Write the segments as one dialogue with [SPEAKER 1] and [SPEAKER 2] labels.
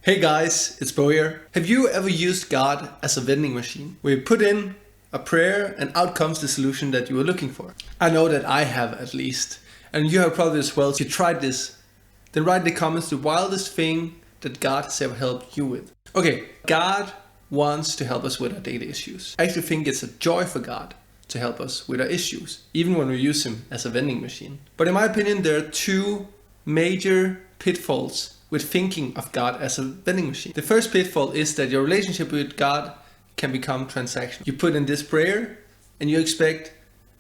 [SPEAKER 1] Hey guys, it's Bo here. Have you ever used God as a vending machine where you put in a prayer and out comes the solution that you were looking for? I know that I have at least, and you have probably as well. If you tried this, then write in the comments the wildest thing that God has ever helped you with. Okay, God wants to help us with our daily issues. I actually think it's a joy for God to help us with our issues, even when we use Him as a vending machine. But in my opinion, there are two major pitfalls with thinking of God as a vending machine. The first pitfall is that your relationship with God can become transactional. You put in this prayer and you expect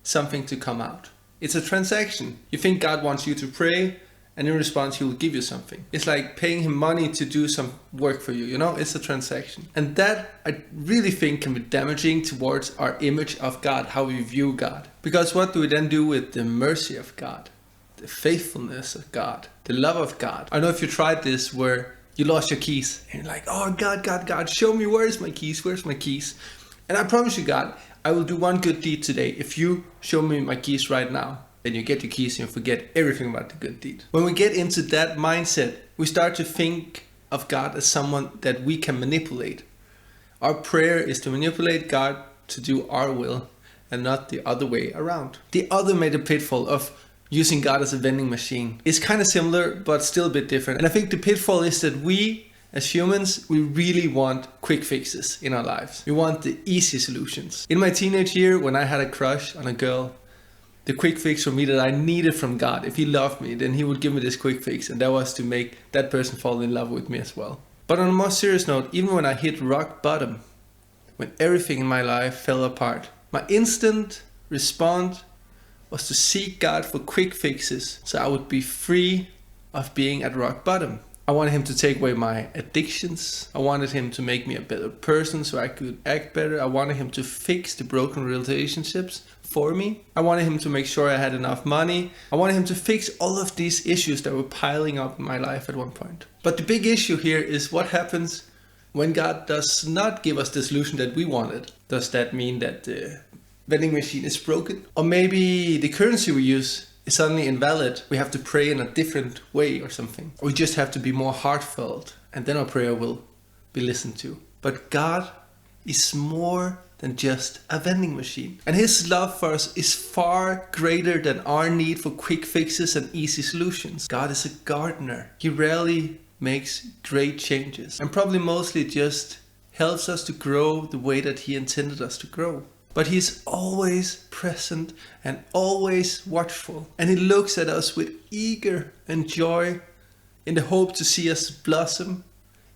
[SPEAKER 1] something to come out. It's a transaction. You think God wants you to pray, and in response He will give you something. It's like paying Him money to do some work for you, it's a transaction. And that I really think can be damaging towards our image of God, how we view God. Because what do we then do with the mercy of God? The faithfulness of God, the love of God. I know if you tried this where you lost your keys and you're like, oh God, show me where's my keys. And I promise you, God, I will do one good deed today. If you show me my keys right now, then you get your keys and you forget everything about the good deed. When we get into that mindset, we start to think of God as someone that we can manipulate. Our prayer is to manipulate God to do our will and not the other way around. The other major pitfall of using God as a vending machine is kind of similar, but still a bit different. And I think the pitfall is that we, as humans, we really want quick fixes in our lives. We want the easy solutions. In my teenage year, when I had a crush on a girl, the quick fix for me that I needed from God, if He loved me, then He would give me this quick fix, and that was to make that person fall in love with me as well. But on a more serious note, even when I hit rock bottom, when everything in my life fell apart, my instant response was to seek God for quick fixes so I would be free of being at rock bottom. I wanted Him to take away my addictions. I wanted Him to make me a better person so I could act better. I wanted Him to fix the broken relationships for me. I wanted Him to make sure I had enough money. I wanted Him to fix all of these issues that were piling up in my life at one point. But the big issue here is what happens when God does not give us the solution that we wanted. Does that mean that the vending machine is broken? Or maybe the currency we use is suddenly invalid. We have to pray in a different way or something. Or we just have to be more heartfelt and then our prayer will be listened to. But God is more than just a vending machine. And His love for us is far greater than our need for quick fixes and easy solutions. God is a gardener. He rarely makes great changes and probably mostly just helps us to grow the way that He intended us to grow. But He's always present and always watchful. And He looks at us with eager and joy in the hope to see us blossom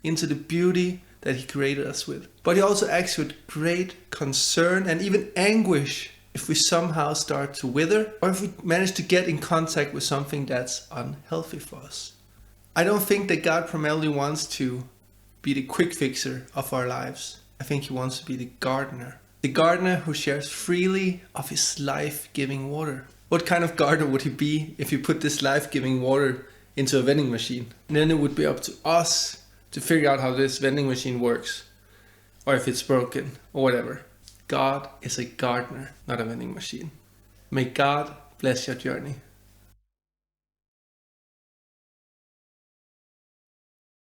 [SPEAKER 1] into the beauty that He created us with. But He also acts with great concern and even anguish if we somehow start to wither or if we manage to get in contact with something that's unhealthy for us. I don't think that God primarily wants to be the quick fixer of our lives. I think He wants to be the gardener. The gardener who shares freely of His life-giving water. What kind of gardener would He be if He put this life-giving water into a vending machine? And then it would be up to us to figure out how this vending machine works. Or if it's broken, or whatever. God is a gardener, not a vending machine. May God bless your journey.